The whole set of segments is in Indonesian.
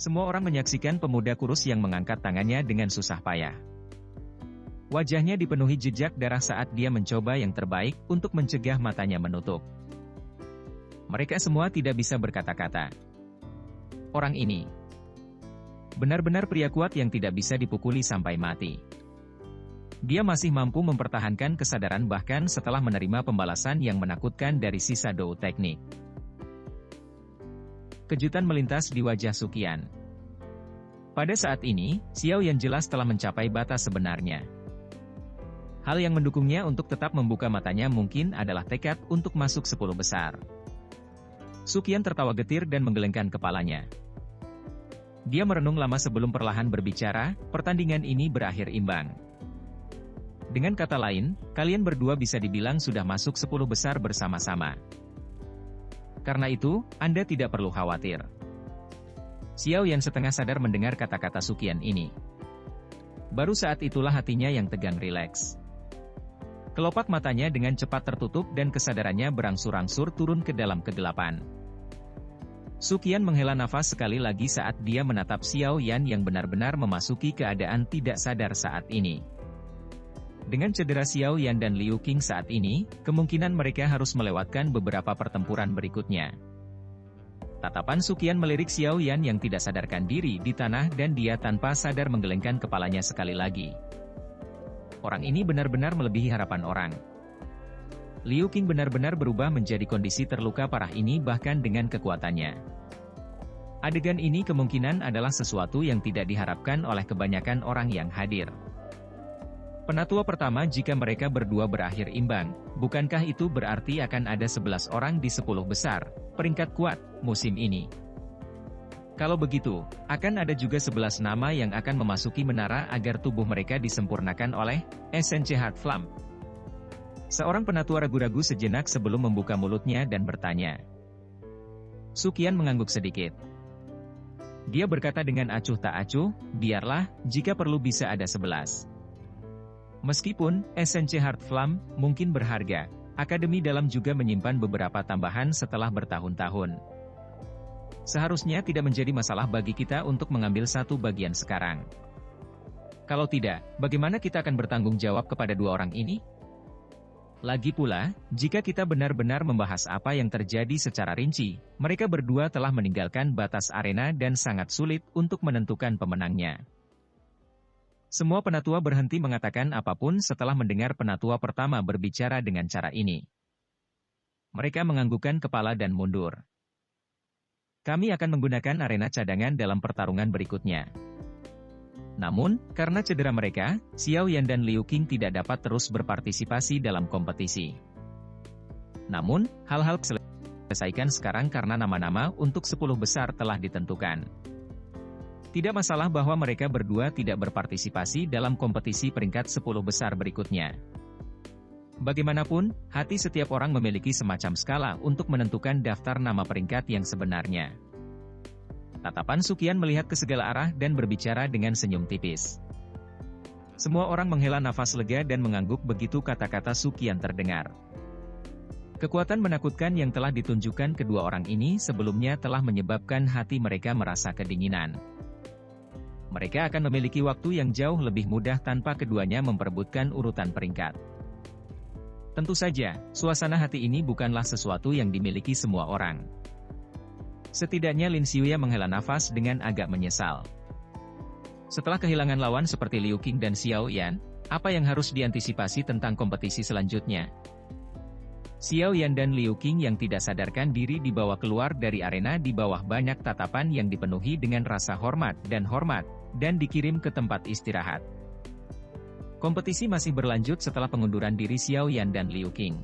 Semua orang menyaksikan pemuda kurus yang mengangkat tangannya dengan susah payah. Wajahnya dipenuhi jejak darah saat dia mencoba yang terbaik untuk mencegah matanya menutup. Mereka semua tidak bisa berkata-kata. Orang ini benar-benar pria kuat yang tidak bisa dipukuli sampai mati. Dia masih mampu mempertahankan kesadaran bahkan setelah menerima pembalasan yang menakutkan dari sisa Dou teknik. Kejutan melintas di wajah Suqian. Pada saat ini, Xiao Yan jelas telah mencapai batas sebenarnya. Hal yang mendukungnya untuk tetap membuka matanya mungkin adalah tekad untuk masuk 10 besar. Suqian tertawa getir dan menggelengkan kepalanya. Dia merenung lama sebelum perlahan berbicara, pertandingan ini berakhir imbang. Dengan kata lain, kalian berdua bisa dibilang sudah masuk 10 besar bersama-sama. Karena itu, Anda tidak perlu khawatir. Xiao Yan setengah sadar mendengar kata-kata Suqian ini. Baru saat itulah hatinya yang tegang rileks. Kelopak matanya dengan cepat tertutup dan kesadarannya berangsur-angsur turun ke dalam kegelapan. Suqian menghela nafas sekali lagi saat dia menatap Xiao Yan yang benar-benar memasuki keadaan tidak sadar saat ini. Dengan cedera Xiao Yan dan Liu Qing saat ini, kemungkinan mereka harus melewatkan beberapa pertempuran berikutnya. Tatapan Suqian melirik Xiao Yan yang tidak sadarkan diri di tanah dan dia tanpa sadar menggelengkan kepalanya sekali lagi. Orang ini benar-benar melebihi harapan orang. Liu Qing benar-benar berubah menjadi kondisi terluka parah ini bahkan dengan kekuatannya. Adegan ini kemungkinan adalah sesuatu yang tidak diharapkan oleh kebanyakan orang yang hadir. Penatua pertama jika mereka berdua berakhir imbang, bukankah itu berarti akan ada 11 orang di 10 besar, peringkat kuat, musim ini? Kalau begitu, akan ada juga 11 nama yang akan memasuki menara agar tubuh mereka disempurnakan oleh SNC Heart Flam. Seorang penatua ragu-ragu sejenak sebelum membuka mulutnya dan bertanya. Suqian mengangguk sedikit. Dia berkata dengan acuh tak acuh, biarlah, jika perlu bisa ada 11. Meskipun SNC Heart Flam mungkin berharga, Akademi Dalam juga menyimpan beberapa tambahan setelah bertahun-tahun. Seharusnya tidak menjadi masalah bagi kita untuk mengambil satu bagian sekarang. Kalau tidak, bagaimana kita akan bertanggung jawab kepada dua orang ini? Lagi pula, jika kita benar-benar membahas apa yang terjadi secara rinci, mereka berdua telah meninggalkan batas arena dan sangat sulit untuk menentukan pemenangnya. Semua penatua berhenti mengatakan apapun setelah mendengar penatua pertama berbicara dengan cara ini. Mereka menganggukkan kepala dan mundur. Kami akan menggunakan arena cadangan dalam pertarungan berikutnya. Namun, karena cedera mereka, Xiao Yan dan Liu Qing tidak dapat terus berpartisipasi dalam kompetisi. Namun, hal-hal selesaikan sekarang karena nama-nama untuk 10 besar telah ditentukan. Tidak masalah bahwa mereka berdua tidak berpartisipasi dalam kompetisi peringkat 10 besar berikutnya. Bagaimanapun, hati setiap orang memiliki semacam skala untuk menentukan daftar nama peringkat yang sebenarnya. Tatapan Suqian melihat ke segala arah dan berbicara dengan senyum tipis. Semua orang menghela nafas lega dan mengangguk begitu kata-kata Suqian terdengar. Kekuatan menakutkan yang telah ditunjukkan kedua orang ini sebelumnya telah menyebabkan hati mereka merasa kedinginan. Mereka akan memiliki waktu yang jauh lebih mudah tanpa keduanya memperebutkan urutan peringkat. Tentu saja, suasana hati ini bukanlah sesuatu yang dimiliki semua orang. Setidaknya Lin Xiuya menghela nafas dengan agak menyesal. Setelah kehilangan lawan seperti Liu Qing dan Xiao Yan, apa yang harus diantisipasi tentang kompetisi selanjutnya? Xiao Yan dan Liu Qing yang tidak sadarkan diri dibawa keluar dari arena di bawah banyak tatapan yang dipenuhi dengan rasa hormat, dan dikirim ke tempat istirahat. Kompetisi masih berlanjut setelah pengunduran diri Xiao Yan dan Liu Qing.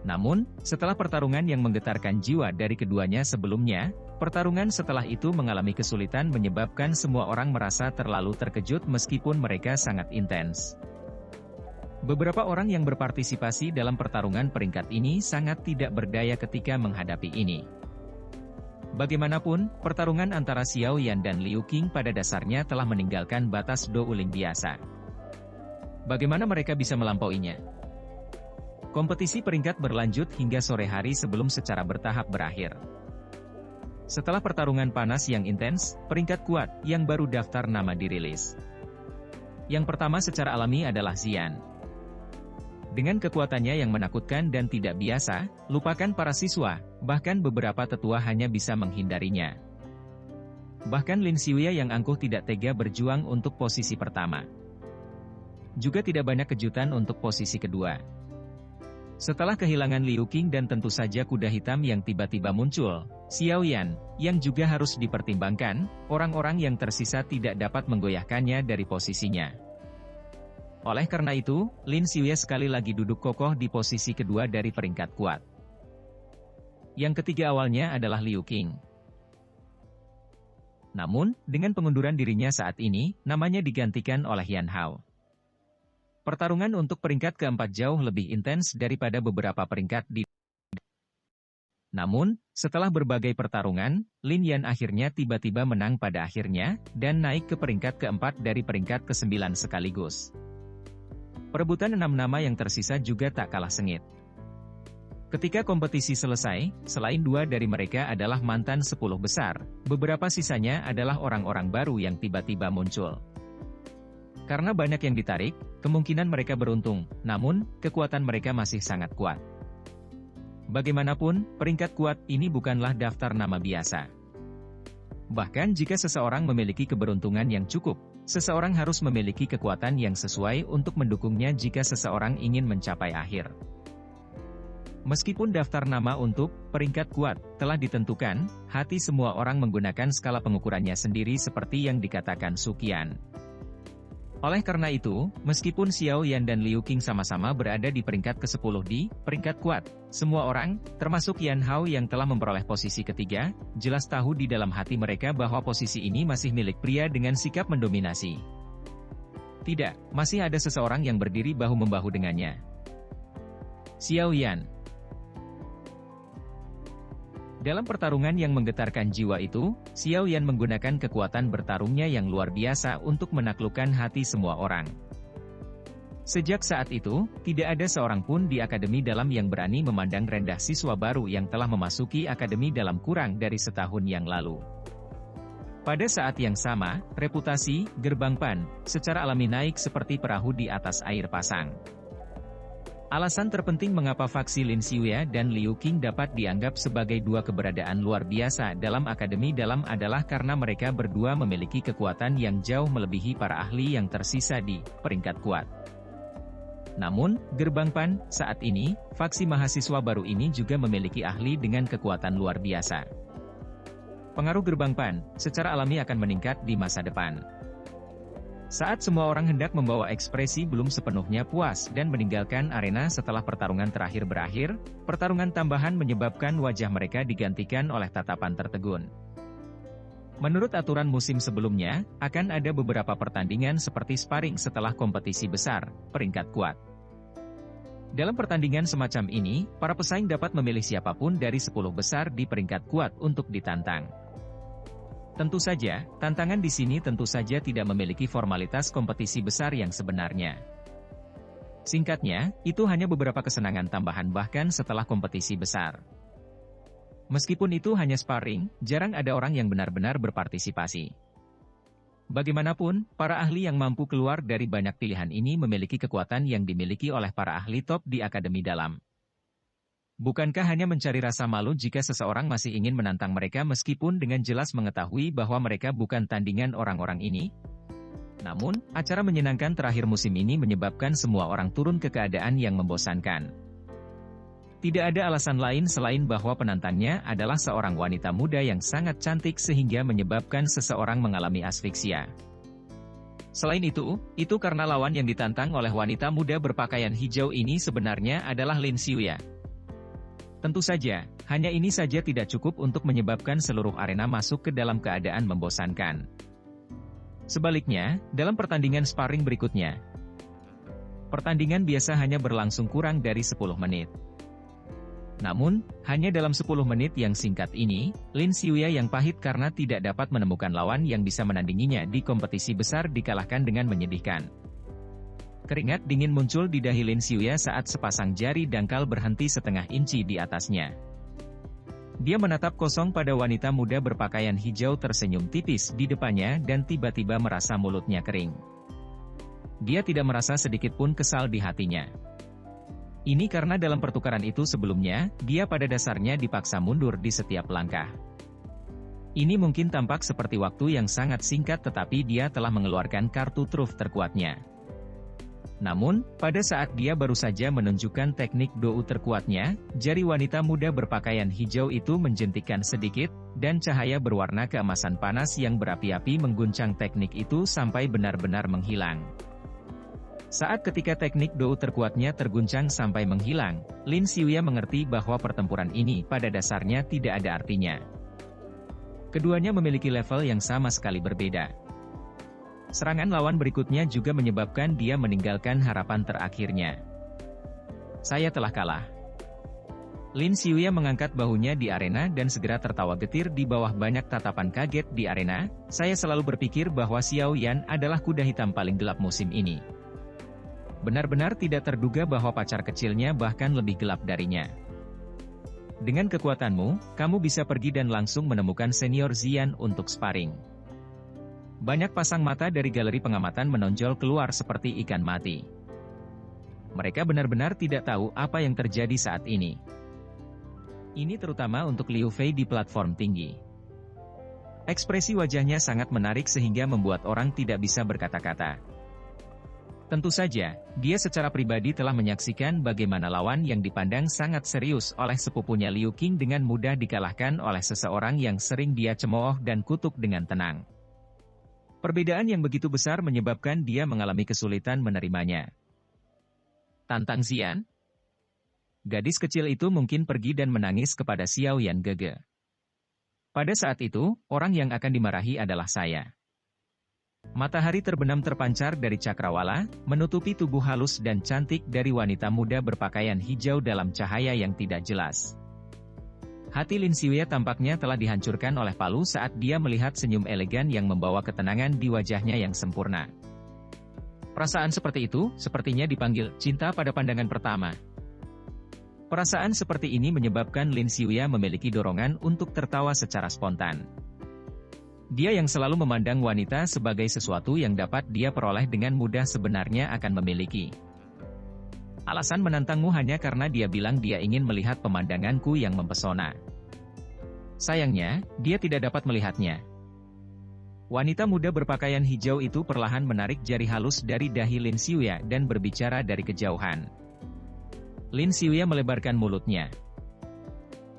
Namun, setelah pertarungan yang menggetarkan jiwa dari keduanya sebelumnya, pertarungan setelah itu mengalami kesulitan menyebabkan semua orang merasa terlalu terkejut meskipun mereka sangat intens. Beberapa orang yang berpartisipasi dalam pertarungan peringkat ini sangat tidak berdaya ketika menghadapi ini. Bagaimanapun, pertarungan antara Xiao Yan dan Liu Qing pada dasarnya telah meninggalkan batas douling biasa. Bagaimana mereka bisa melampauinya? Kompetisi peringkat berlanjut hingga sore hari sebelum secara bertahap berakhir. Setelah pertarungan panas yang intens, peringkat kuat yang baru daftar nama dirilis. Yang pertama secara alami adalah Xian. Dengan kekuatannya yang menakutkan dan tidak biasa, lupakan para siswa, bahkan beberapa tetua hanya bisa menghindarinya. Bahkan Lin Xiuya yang angkuh tidak tega berjuang untuk posisi pertama. Juga tidak banyak kejutan untuk posisi kedua. Setelah kehilangan Liu Qing dan tentu saja kuda hitam yang tiba-tiba muncul, Xiao Yan, yang juga harus dipertimbangkan, orang-orang yang tersisa tidak dapat menggoyahkannya dari posisinya. Oleh karena itu, Lin Xiuya sekali lagi duduk kokoh di posisi kedua dari peringkat kuat. Yang ketiga awalnya adalah Liu Qing. Namun, dengan pengunduran dirinya saat ini, namanya digantikan oleh Yan Hao. Pertarungan untuk peringkat keempat jauh lebih intens daripada beberapa peringkat di. Namun, setelah berbagai pertarungan, Lin Yan akhirnya tiba-tiba menang pada akhirnya, dan naik ke peringkat keempat dari peringkat ke-9 sekaligus. Perebutan 6 nama yang tersisa juga tak kalah sengit. Ketika kompetisi selesai, selain 2 dari mereka adalah mantan 10 besar, beberapa sisanya adalah orang-orang baru yang tiba-tiba muncul. Karena banyak yang ditarik, kemungkinan mereka beruntung, namun, kekuatan mereka masih sangat kuat. Bagaimanapun, peringkat kuat ini bukanlah daftar nama biasa. Bahkan jika seseorang memiliki keberuntungan yang cukup, seseorang harus memiliki kekuatan yang sesuai untuk mendukungnya jika seseorang ingin mencapai akhir. Meskipun daftar nama untuk peringkat kuat telah ditentukan, hati semua orang menggunakan skala pengukurannya sendiri seperti yang dikatakan Su Qian. Oleh karena itu, meskipun Xiao Yan dan Liu Qing sama-sama berada di peringkat ke-10 di peringkat kuat, semua orang, termasuk Yan Hao yang telah memperoleh posisi ketiga, jelas tahu di dalam hati mereka bahwa posisi ini masih milik pria dengan sikap mendominasi. Tidak, masih ada seseorang yang berdiri bahu-membahu dengannya. Xiao Yan. Dalam pertarungan yang menggetarkan jiwa itu, Xiao Yan menggunakan kekuatan bertarungnya yang luar biasa untuk menaklukkan hati semua orang. Sejak saat itu, tidak ada seorang pun di Akademi Dalam yang berani memandang rendah siswa baru yang telah memasuki Akademi Dalam kurang dari setahun yang lalu. Pada saat yang sama, reputasi Gerbang Pan secara alami naik seperti perahu di atas air pasang. Alasan terpenting mengapa faksi Lin Xiuya dan Liu Qing dapat dianggap sebagai dua keberadaan luar biasa dalam Akademi Dalam adalah karena mereka berdua memiliki kekuatan yang jauh melebihi para ahli yang tersisa di peringkat kuat. Namun, Gerbang Pan, saat ini, faksi mahasiswa baru ini juga memiliki ahli dengan kekuatan luar biasa. Pengaruh Gerbang Pan, secara alami akan meningkat di masa depan. Saat semua orang hendak membawa ekspresi belum sepenuhnya puas dan meninggalkan arena setelah pertarungan terakhir berakhir, pertarungan tambahan menyebabkan wajah mereka digantikan oleh tatapan tertegun. Menurut aturan musim sebelumnya, akan ada beberapa pertandingan seperti sparring setelah kompetisi besar, peringkat kuat. Dalam pertandingan semacam ini, para pesaing dapat memilih siapapun dari 10 besar di peringkat kuat untuk ditantang. Tentu saja, tantangan di sini tentu saja tidak memiliki formalitas kompetisi besar yang sebenarnya. Singkatnya, itu hanya beberapa kesenangan tambahan bahkan setelah kompetisi besar. Meskipun itu hanya sparring, jarang ada orang yang benar-benar berpartisipasi. Bagaimanapun, para ahli yang mampu keluar dari banyak pilihan ini memiliki kekuatan yang dimiliki oleh para ahli top di Akademi Dalam. Bukankah hanya mencari rasa malu jika seseorang masih ingin menantang mereka meskipun dengan jelas mengetahui bahwa mereka bukan tandingan orang-orang ini? Namun, acara menyenangkan terakhir musim ini menyebabkan semua orang turun ke keadaan yang membosankan. Tidak ada alasan lain selain bahwa penantangnya adalah seorang wanita muda yang sangat cantik sehingga menyebabkan seseorang mengalami asfiksia. Selain itu karena lawan yang ditantang oleh wanita muda berpakaian hijau ini sebenarnya adalah Lin Xiuya. Tentu saja, hanya ini saja tidak cukup untuk menyebabkan seluruh arena masuk ke dalam keadaan membosankan. Sebaliknya, dalam pertandingan sparring berikutnya, pertandingan biasa hanya berlangsung kurang dari 10 menit. Namun, hanya dalam 10 menit yang singkat ini, Lin Xiuya yang pahit karena tidak dapat menemukan lawan yang bisa menandinginya di kompetisi besar dikalahkan dengan menyedihkan. Keringat dingin muncul di dahi Lin Xiuya saat sepasang jari dangkal berhenti setengah inci di atasnya. Dia menatap kosong pada wanita muda berpakaian hijau tersenyum tipis di depannya dan tiba-tiba merasa mulutnya kering. Dia tidak merasa sedikit pun kesal di hatinya. Ini karena dalam pertukaran itu sebelumnya, dia pada dasarnya dipaksa mundur di setiap langkah. Ini mungkin tampak seperti waktu yang sangat singkat tetapi dia telah mengeluarkan kartu truf terkuatnya. Namun, pada saat dia baru saja menunjukkan teknik dou terkuatnya, jari wanita muda berpakaian hijau itu menjentikkan sedikit, dan cahaya berwarna keemasan panas yang berapi-api mengguncang teknik itu sampai benar-benar menghilang. Saat ketika teknik dou terkuatnya terguncang sampai menghilang, Lin Xiuya mengerti bahwa pertempuran ini pada dasarnya tidak ada artinya. Keduanya memiliki level yang sama sekali berbeda. Serangan lawan berikutnya juga menyebabkan dia meninggalkan harapan terakhirnya. Saya telah kalah. Lin Xiuya mengangkat bahunya di arena dan segera tertawa getir di bawah banyak tatapan kaget di arena. Saya selalu berpikir bahwa Xiao Yan adalah kuda hitam paling gelap musim ini. Benar-benar tidak terduga bahwa pacar kecilnya bahkan lebih gelap darinya. Dengan kekuatanmu, kamu bisa pergi dan langsung menemukan senior Zian untuk sparring. Banyak pasang mata dari galeri pengamatan menonjol keluar seperti ikan mati. Mereka benar-benar tidak tahu apa yang terjadi saat ini. Ini terutama untuk Liu Fei di platform tinggi. Ekspresi wajahnya sangat menarik sehingga membuat orang tidak bisa berkata-kata. Tentu saja, dia secara pribadi telah menyaksikan bagaimana lawan yang dipandang sangat serius oleh sepupunya Liu Qing dengan mudah dikalahkan oleh seseorang yang sering dia cemooh dan kutuk dengan tenang. Perbedaan yang begitu besar menyebabkan dia mengalami kesulitan menerimanya. Tantang Zian? Gadis kecil itu mungkin pergi dan menangis kepada Xiao Yan Gege. Pada saat itu, orang yang akan dimarahi adalah saya. Matahari terbenam terpancar dari cakrawala, menutupi tubuh halus dan cantik dari wanita muda berpakaian hijau dalam cahaya yang tidak jelas. Hati Lin Xiuya tampaknya telah dihancurkan oleh palu saat dia melihat senyum elegan yang membawa ketenangan di wajahnya yang sempurna. Perasaan seperti itu, sepertinya dipanggil cinta pada pandangan pertama. Perasaan seperti ini menyebabkan Lin Xiuya memiliki dorongan untuk tertawa secara spontan. Dia yang selalu memandang wanita sebagai sesuatu yang dapat dia peroleh dengan mudah sebenarnya akan memiliki. Alasan menantangmu hanya karena dia bilang dia ingin melihat pemandanganku yang mempesona. Sayangnya, dia tidak dapat melihatnya. Wanita muda berpakaian hijau itu perlahan menarik jari halus dari dahi Lin Xiuya dan berbicara dari kejauhan. Lin Xiuya melebarkan mulutnya.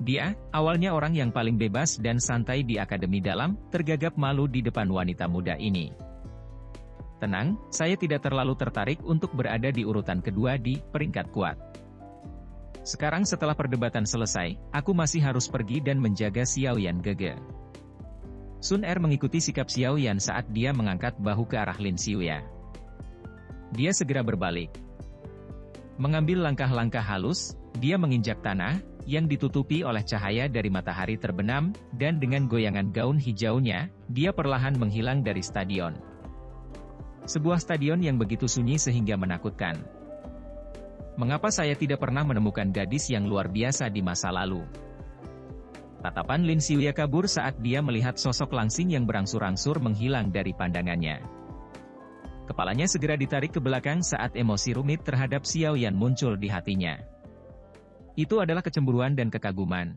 Dia, awalnya orang yang paling bebas dan santai di Akademi Dalam, tergagap malu di depan wanita muda ini. Tenang, saya tidak terlalu tertarik untuk berada di urutan kedua di peringkat kuat. Sekarang setelah perdebatan selesai, aku masih harus pergi dan menjaga Xiao Yan Gege. Sun Er mengikuti sikap Xiao Yan saat dia mengangkat bahu ke arah Lin Xiuya. Dia segera berbalik. Mengambil langkah-langkah halus, dia menginjak tanah, yang ditutupi oleh cahaya dari matahari terbenam, dan dengan goyangan gaun hijaunya, dia perlahan menghilang dari stadion. Sebuah stadion yang begitu sunyi sehingga menakutkan. Mengapa saya tidak pernah menemukan gadis yang luar biasa di masa lalu? Tatapan Lin Xiuya kabur saat dia melihat sosok langsing yang berangsur-angsur menghilang dari pandangannya. Kepalanya segera ditarik ke belakang saat emosi rumit terhadap Xiao Yan muncul di hatinya. Itu adalah kecemburuan dan kekaguman.